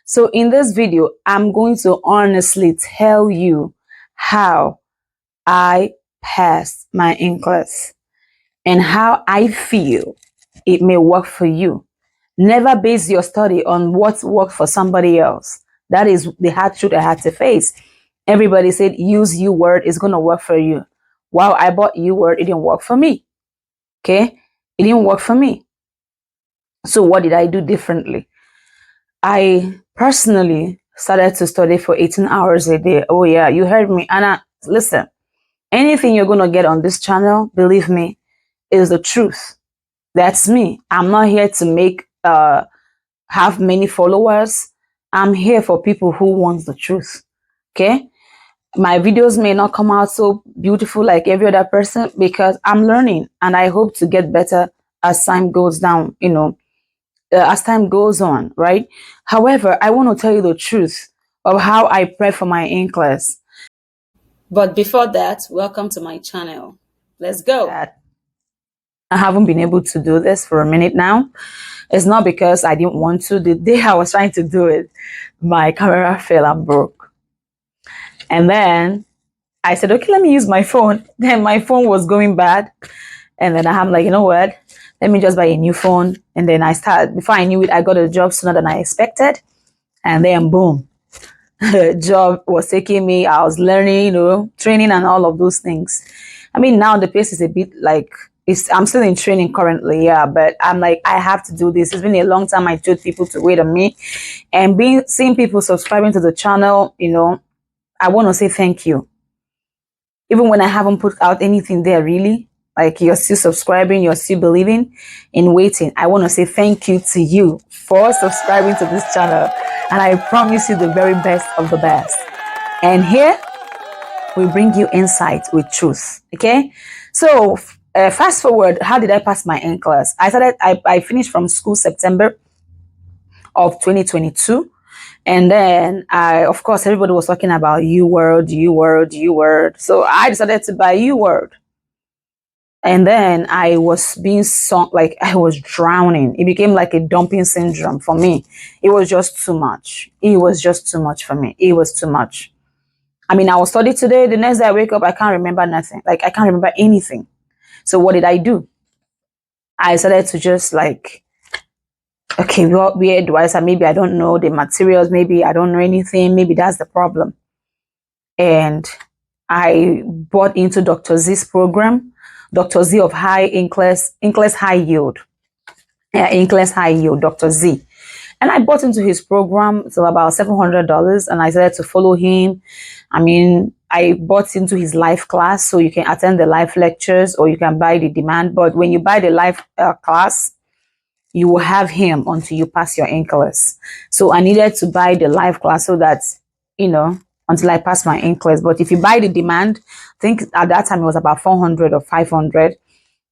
So in this video, I'm going to honestly tell you how I passed my NCLEX and how I feel it may work for you. Never base your study on what worked for somebody else. That is the hard truth I had to face. Everybody said use U-word is going to work for you. Wow, I bought U-word, it didn't work for me. Okay, it didn't work for me. So what did I do differently? I personally started to study for 18 hours a day. Oh yeah, you heard me. Anna, listen, anything you're going to get on this channel, believe me, is the truth. That's me. I'm not here to make have many followers. I'm here for people who want the truth. Okay? My videos may not come out so beautiful like every other person because I'm learning and I hope to get better as time goes down, as time goes on, right? However, I want to tell you the truth of how I prep for my NCLEX. But before that, welcome to my channel. Let's go. I haven't been able to do this for a minute now. It's not because I didn't want to. The day I was trying to do it, my camera fell and broke. And then I said, okay, let me use my phone. Then my phone was going bad. And then I'm like, you know what? Let me just buy a new phone. And then before I knew it, I got a job sooner than I expected. And then boom, job was taking me. I was learning, training and all of those things. I mean, now the pace is a bit like, I'm still in training currently, yeah, but I'm like, I have to do this. It's been a long time I told people to wait on me. And seeing people subscribing to the channel, I want to say thank you. Even when I haven't put out anything there, really, like you're still subscribing, you're still believing in waiting. I want to say thank you to you for subscribing to this channel. And I promise you the very best of the best. And here, we bring you insight with truth, okay? So, fast forward, how did I pass my NCLEX? I finished from school September of 2022. And then of course, everybody was talking about U-word. So I decided to buy U-word. And then I was being sunk, like I was drowning. It became like a dumping syndrome for me. It was just too much. It was just too much for me. It was too much. I mean, I will study today. The next day I wake up, I can't remember nothing. Like I can't remember anything. So what did I do? I started to just like, okay, where do I start? Maybe I don't know the materials. Maybe I don't know anything. Maybe that's the problem. And I bought into Dr. Z's program, Dr. Z of High NCLEX High Yield. Yeah, NCLEX High Yield, Dr. Z. And I bought into his program for about $700 and I started to follow him. I mean, I bought into his live class, so you can attend the live lectures or you can buy the demand. But when you buy the live class, you will have him until you pass your NCLEX. So I needed to buy the live class so that, until I pass my NCLEX. But if you buy the demand, I think at that time it was about 400 or 500.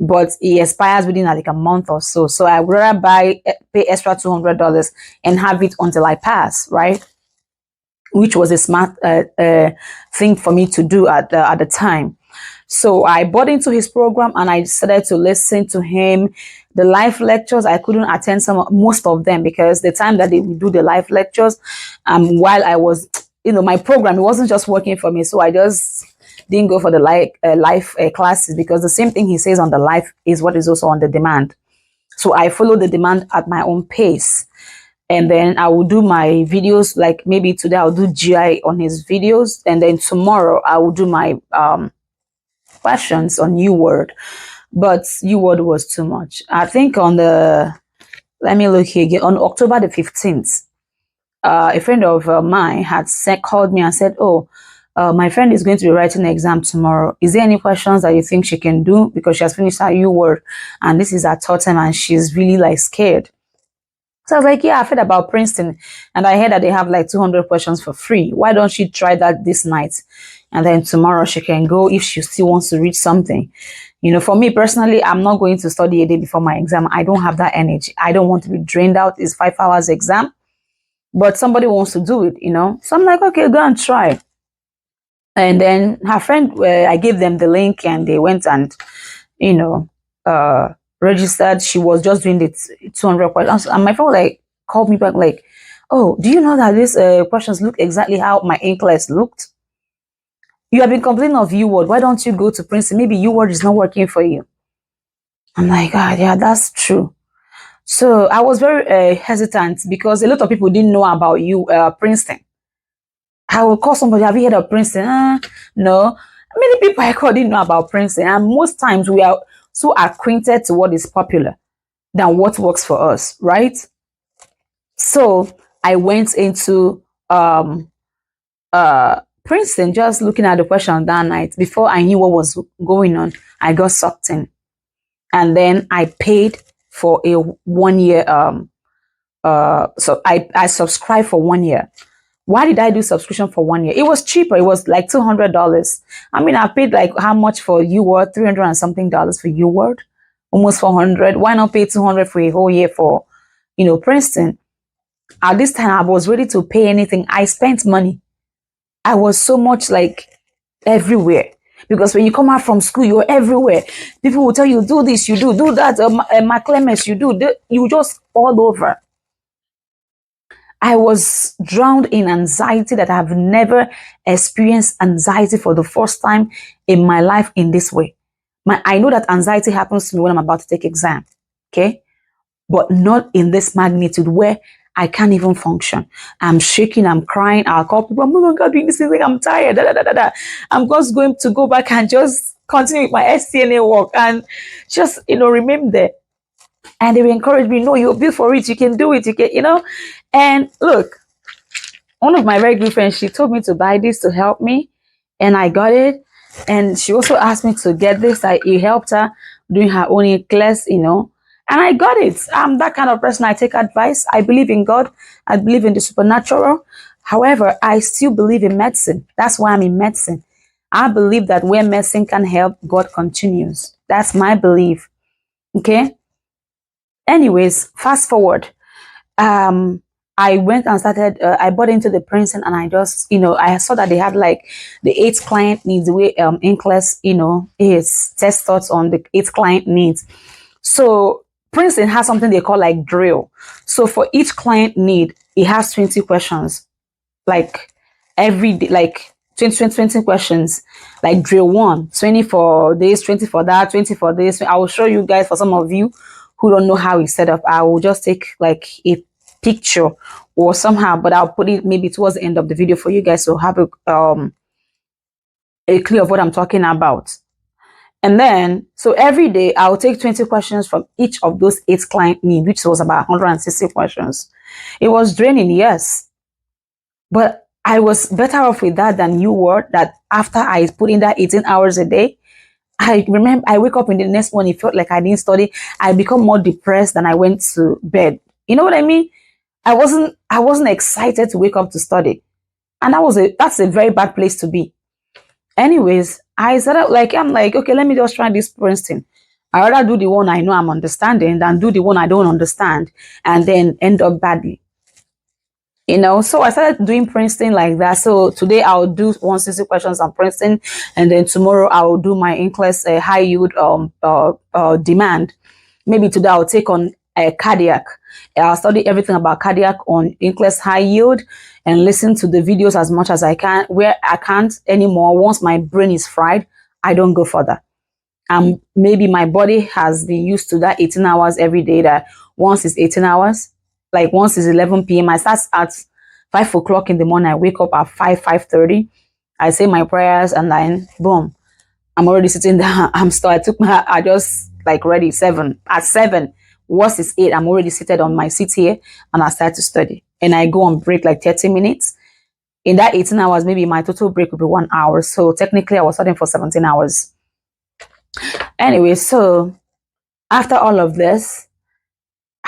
But it expires within like a month or so. So I would rather pay extra $200 and have it until I pass, right? Which was a smart thing for me to do at the time. So I bought into his program and I started to listen to him. The live lectures, I couldn't attend most of them because the time that they would do the live lectures, while I was, my program, it wasn't just working for me. So I just didn't go for the live classes because the same thing he says on the live is what is also on the demand. So I follow the demand at my own pace. And then I will do my videos, like maybe today I'll do GI on his videos. And then tomorrow I will do my questions on U-word. But U-word was too much. I think let me look here again, on October the 15th, a friend of mine had called me and said, my friend is going to be writing an exam tomorrow. Is there any questions that you think she can do? Because she has finished her U-word and this is her third time and she's really like scared. So I was like, yeah, I've heard about Princeton and I heard that they have like 200 questions for free. Why don't she try that this night? And then tomorrow she can go if she still wants to read something. For me personally, I'm not going to study a day before my exam. I don't have that energy. I don't want to be drained out. It's 5 hours exam, but somebody wants to do it, So I'm like, okay, go and try. And then her friend, I gave them the link and they went and, registered. She was just doing the 200 questions. And my friend called me back like, oh, do you know that these questions look exactly how my NCLEX looked? You have been complaining of U-word. Why don't you go to Princeton? Maybe U-word is not working for you. I'm like, ah, yeah, that's true. So I was very hesitant because a lot of people didn't know about Princeton. I will call somebody, have you heard of Princeton? No. Many people I call didn't know about Princeton. And most times we are so acquainted to what is popular than what works for us, right? So I went into Princeton just looking at the question that night. Before I knew what was going on, I got sucked in. And then I paid for a 1 year so I subscribed for 1 year. Why did I do subscription for 1 year? It was cheaper. It was like $200. I mean, I paid like how much for UWord? 300 and something dollars for UWord, almost 400. Why not pay 200 for a whole year for, Princeton? At this time, I was ready to pay anything. I spent money. I was so much like everywhere. Because when you come out from school, you're everywhere. People will tell you, do this, you do that. McClemens, you just all over. I was drowned in anxiety that I've never experienced anxiety for the first time in my life in this way. I know that anxiety happens to me when I'm about to take exam, okay? But not in this magnitude where I can't even function. I'm shaking, I'm crying, I'll call people, I'm no longer doing this thing, I'm tired, da, da, da, da, da. I'm just going to go back and just continue with my STNA work and just, remain there. And they will encourage me, no, you're built for it, you can do it, And look, one of my very good friends, she told me to buy this to help me, and I got it. And she also asked me to get this. It helped her doing her own class, and I got it. I'm that kind of person. I take advice. I believe in God. I believe in the supernatural. However, I still believe in medicine. That's why I'm in medicine. I believe that where medicine can help, God continues. That's my belief. Okay. Anyways, fast forward. I went and started, I bought into the Princeton, and I just, I saw that they had like the 8 client needs, the way NCLEX, is test thoughts on the 8 client needs. So Princeton has something they call like drill. So for each client need, it has 20 questions, like every day, like 20 questions, like drill 1, 20 for this, 20 for that, 20 for this. I will show you guys, for some of you who don't know how it's set up, I will just take like a picture or somehow, but I'll put it maybe towards the end of the video for you guys to have a clue of what I'm talking about. And then, so every day I'll take 20 questions from each of those 8 client needs, which was about 160 questions. It was draining, yes, but I was better off with that than you were. That after I put in that 18 hours a day, I remember I wake up in the next morning, it felt like I didn't study. I become more depressed than I went to bed. You know what I mean? I wasn't excited to wake up to study. And that's a very bad place to be. Anyways, I said, I'm like, okay, let me just try this Princeton. I rather do the one I know I'm understanding than do the one I don't understand and then end up badly. So I started doing Princeton like that. So today I'll do 160 questions on Princeton, and then tomorrow I'll do my NCLEX high yield demand. Maybe today I'll take on cardiac. I'll study everything about cardiac on NCLEX high yield and listen to the videos as much as I can. Where I can't anymore, once my brain is fried, I don't go further. Maybe my body has been used to that 18 hours every day, that once it's 18 hours, like once it's 11 p.m., I start at 5 o'clock in the morning. I wake up at 5:30. I say my prayers, and then boom, I'm already sitting down. I just like ready 7. At 7, once it's 8, I'm already seated on my seat here, and I start to study. And I go on break like 30 minutes. In that 18 hours, maybe my total break would be 1 hour. So technically I was studying for 17 hours. Anyway, so after all of this,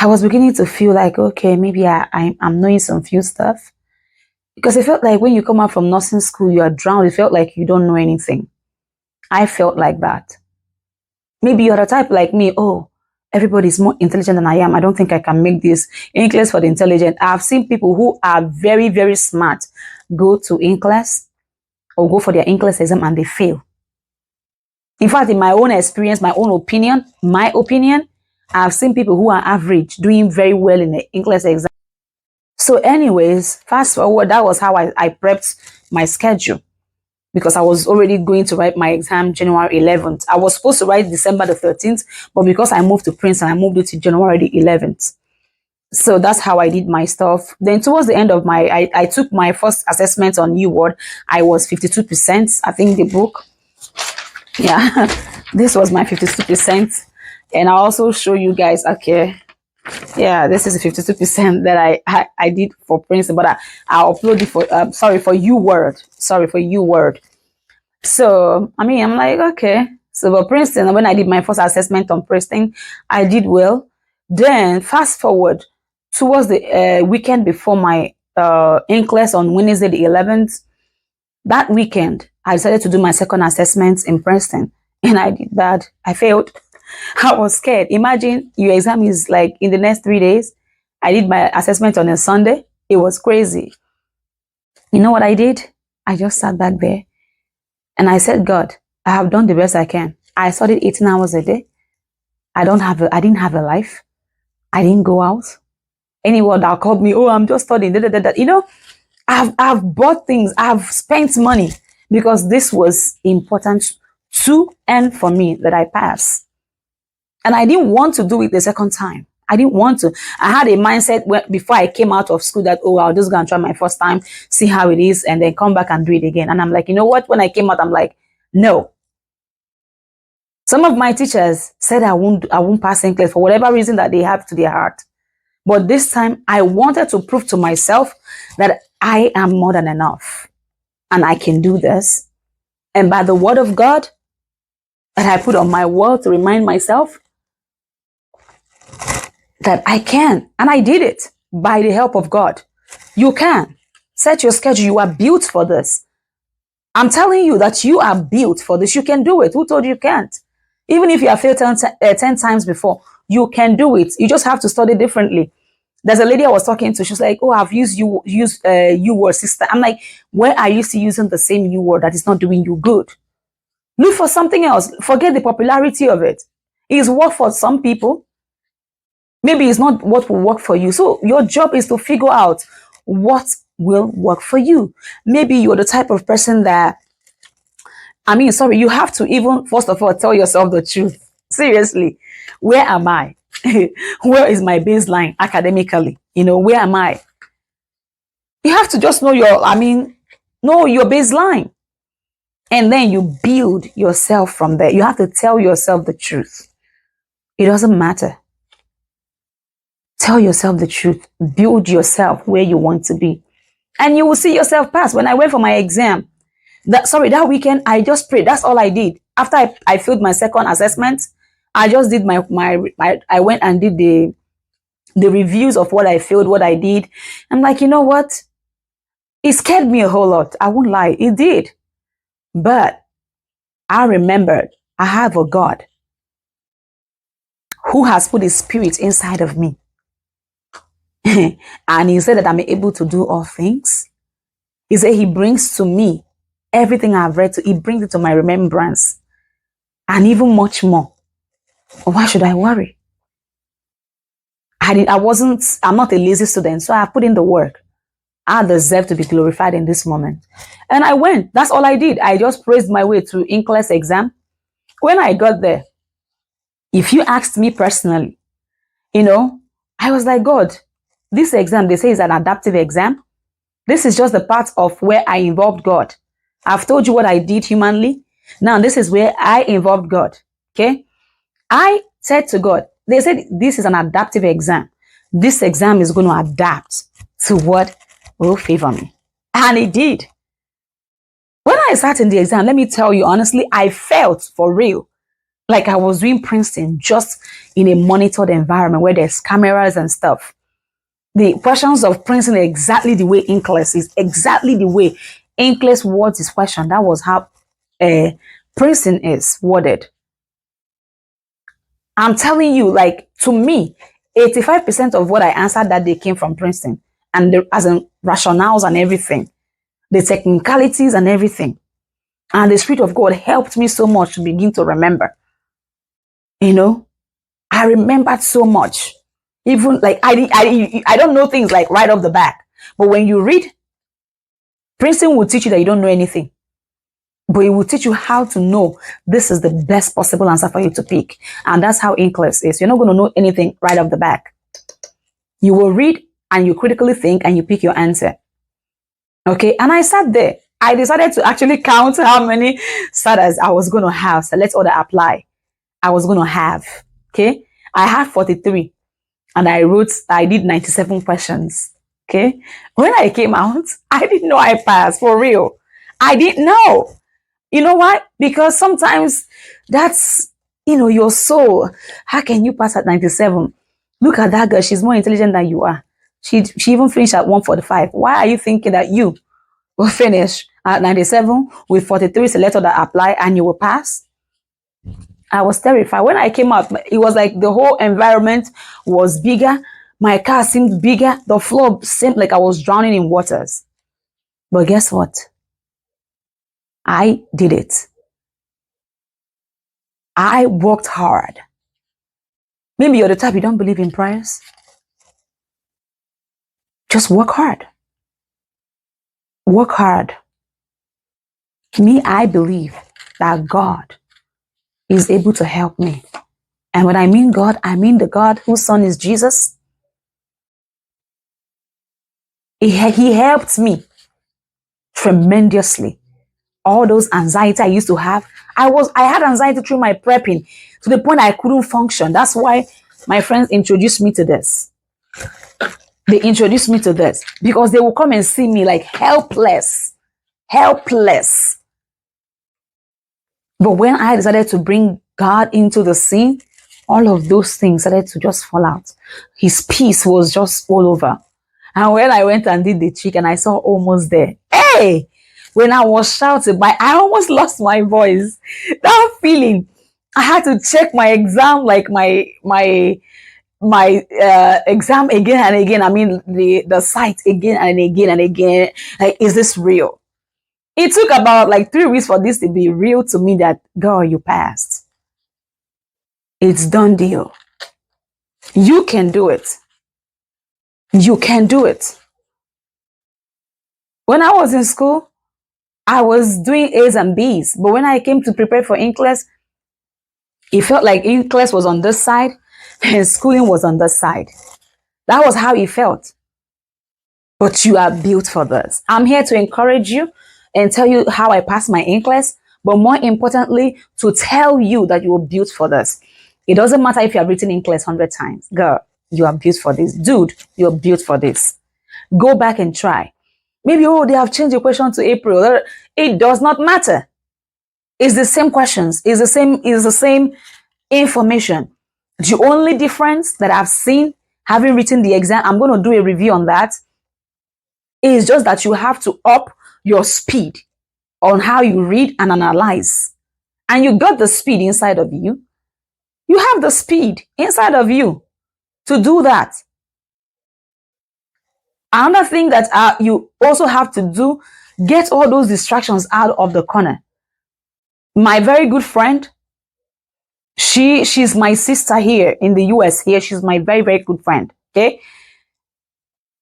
I was beginning to feel like, okay, maybe I'm knowing some few stuff. Because it felt like when you come out from nursing school, you are drowned. It felt like you don't know anything. I felt like that. Maybe you're the type like me, oh, everybody's more intelligent than I am. I don't think I can make this NCLEX for the intelligent. I've seen people who are very, very smart go to NCLEX or go for their NCLEX exam and they fail. In fact, in my own experience, my opinion, I've seen people who are average doing very well in the NCLEX exam. So anyways, fast forward, that was how I prepped my schedule, because I was already going to write my exam January 11th. I was supposed to write December the 13th, but because I moved to Princeton, I moved it to January the 11th. So that's how I did my stuff. Then towards the end of I took my first assessment on UWord. I was 52%. I think the book, yeah, this was my 52%. And I'll also show you guys, okay, yeah, this is 52% that I did for Princeton, but I'll upload it for, sorry, for UWord. Sorry, for UWord. So, I mean, I'm like, okay. So for Princeton, when I did my first assessment on Princeton, I did well. Then fast forward towards the weekend before my NCLEX on Wednesday the 11th, that weekend, I decided to do my second assessment in Princeton. And I did bad. I failed. I was scared. Imagine your exam is like in the next 3 days. I did my assessment on a Sunday. It was crazy. You know what I did? I just sat back there and I said, God, I have done the best I can. I studied 18 hours a day. I didn't have a life. I didn't go out. Anyone that called me, oh, I'm just studying. Da, da, da, da. You know, I've bought things. I've spent money because this was important to and for me that I pass. And I didn't want to do it the second time. I didn't want to. I had a mindset before I came out of school that, oh, I'll just go and try my first time, see how it is, and then come back and do it again. And I'm like, you know what? When I came out, I'm like, no. Some of my teachers said I won't pass NCLEX for whatever reason that they have to their heart. But this time, I wanted to prove to myself that I am more than enough and I can do this. And by the word of God that I put on my wall to remind myself that I can. And I did it by the help of God. You can. Set your schedule. You are built for this. I'm telling you that you are built for this. You can do it. Who told you can't? Even if you have failed 10 times before, you can do it. You just have to study differently. There's a lady I was talking to. She's like, oh, I've used UWord system. I'm like, where are you still using the same UWord that is not doing you good? Look for something else. Forget the popularity of it. It's work for some people. Maybe it's not what will work for you. So your job is to figure out what will work for you. Maybe you're the type of person that, you have to even, first of all, tell yourself the truth. Seriously, where am I? Where is my baseline academically? Where am I? You have to just know your baseline. And then you build yourself from there. You have to tell yourself the truth. It doesn't matter. Tell yourself the truth. Build yourself where you want to be. And you will see yourself pass. When I went for my exam, that weekend, I just prayed. That's all I did. After I failed my second assessment, I just did I went and did the reviews of what I failed, what I did. I'm like, you know what? It scared me a whole lot. I won't lie. It did. But I remembered I have a God who has put his spirit inside of me. And he said that I'm able to do all things. He said he brings to me everything I've read. He brings it to my remembrance. And even much more. Why should I worry? I'm not a lazy student, so I put in the work. I deserve to be glorified in this moment. And I went. That's all I did. I just praised my way to NCLEX exam. When I got there, if you asked me personally, I was like, God, this exam, they say is an adaptive exam. This is just the part of where I involved God. I've told you what I did humanly. Now, this is where I involved God. Okay? I said to God, they said this is an adaptive exam. This exam is going to adapt to what will favor me. And it did. When I sat in the exam, let me tell you honestly, I felt for real like I was doing Princeton just in a monitored environment where there's cameras and stuff. The questions of Princeton are exactly the way NCLEX is, exactly the way NCLEX words is questioned. That was how Princeton is worded. I'm telling you, like, to me, 85% of what I answered that day came from Princeton. And as in rationales and everything, the technicalities and everything. And the Spirit of God helped me so much to begin to remember. I remembered so much. Even like I don't know things like right off the back. But when you read, Princeton will teach you that you don't know anything. But it will teach you how to know this is the best possible answer for you to pick. And that's how NCLEX is. You're not going to know anything right off the back. You will read and you critically think and you pick your answer. Okay. And I sat there. I decided to actually count how many SATs I was going to have. Select order apply. I was going to have. Okay. I had 43 and I did 97 questions. Okay. When I came out, I didn't know I passed for real. I didn't know. You know why? Because sometimes that's, your soul. How can you pass at 97? Look at that girl. She's more intelligent than you are. She even finished at 145. Why are you thinking that you will finish at 97 with 43 selected that apply and you will pass? I was terrified. When I came out, it was like the whole environment was bigger. My car seemed bigger. The floor seemed like I was drowning in waters. But guess what? I did it. I worked hard. Maybe you're the type you don't believe in prayers. Just work hard. Work hard. Me, I believe that God is able to help me. And when I mean God, I mean the God whose son is Jesus. He helped me tremendously. All those anxiety I used to have, I had anxiety through my prepping to the point I couldn't function. That's why my friends introduced me to this. They introduced me to this because they will come and see me like helpless. But when I decided to bring God into the scene, all of those things started to just fall out. His peace was just all over. And when I went and did the trick and I saw almost there, hey, when I was shouting, I almost lost my voice. That feeling, I had to check my exam, like my exam again and again. I mean, the site again and again and again. Like, is this real? It took about like 3 weeks for this to be real to me that, girl, you passed. It's done deal. You can do it. You can do it. When I was in school, I was doing A's and B's. But when I came to prepare for NCLEX, it felt like NCLEX was on this side and schooling was on this side. That was how it felt. But you are built for this. I'm here to encourage you and tell you how I passed my NCLEX, but more importantly, to tell you that you are built for this. It doesn't matter if you have written NCLEX 100 times. Girl, you are built for this. Dude, you're built for this. Go back and try. Maybe, they have changed the question to April. It does not matter. It's the same questions. It's the same information. The only difference that I've seen, having written the exam, I'm going to do a review on that, is just that you have to up your speed on how you read and analyze. And you got the speed inside of you. You have the speed inside of you to do that. Another thing that you also have to do, get all those distractions out of the corner. My very good friend, she's my sister here in the US here. She's my very, very good friend. Okay.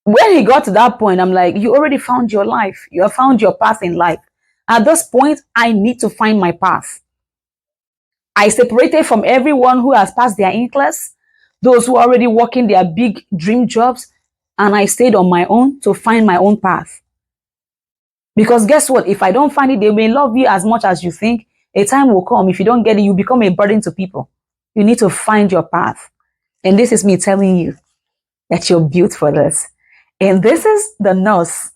When he got to that point, I'm like, you already found your life. You have found your path in life. At this point, I need to find my path. I separated from everyone who has passed their NCLEX, those who are already working their big dream jobs, and I stayed on my own to find my own path. Because guess what? If I don't find it, they may love you as much as you think. A time will come, if you don't get it, you become a burden to people. You need to find your path. And this is me telling you that you're built for this. And this is the nurse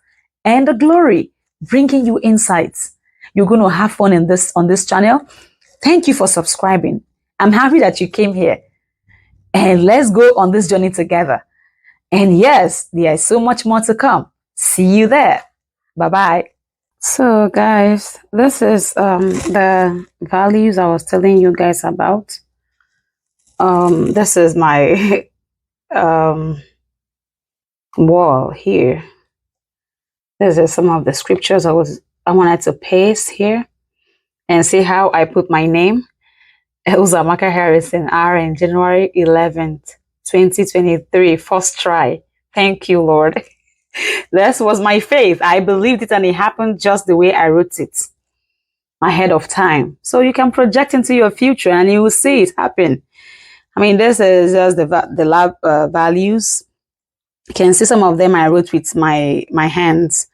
and the glory bringing you insights. You're going to have fun on this channel. Thank you for subscribing. I'm happy that you came here. And let's go on this journey together. And yes, there is so much more to come. See you there. Bye-bye. So guys, this is the values I was telling you guys about. This is my wall here. This is some of the scriptures I wanted to paste here and see how I put my name. Uzamaka Harrison, RN, January 11th, 2023, first try. Thank you, Lord. This was my faith. I believed it and it happened just the way I wrote it ahead of time. So you can project into your future and you will see it happen. I mean, this is just the lab values. You can see some of them I wrote with my hands,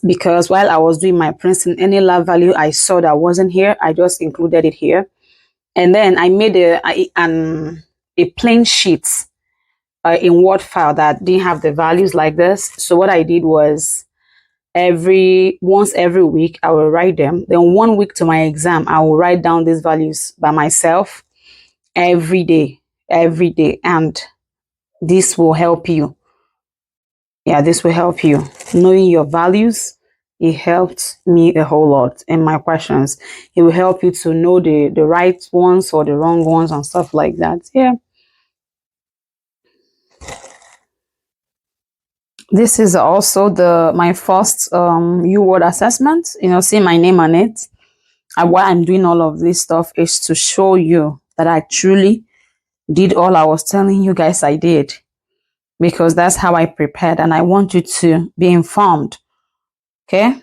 because while I was doing my Princeton, any lab value I saw that wasn't here, I just included it here. And then I made a plain sheet in Word file that didn't have the values like this. So what I did was once every week I will write them. Then 1 week to my exam, I will write down these values by myself every day, and this will help you. Yeah, this will help you. Knowing your values, it helped me a whole lot in my questions. It will help you to know the right ones or the wrong ones and stuff like that. Yeah. This is also my first U-word assessment. See my name on it. And why I'm doing all of this stuff is to show you that I truly did all I was telling you guys I did, because that's how I prepared, and I want you to be informed. Okay.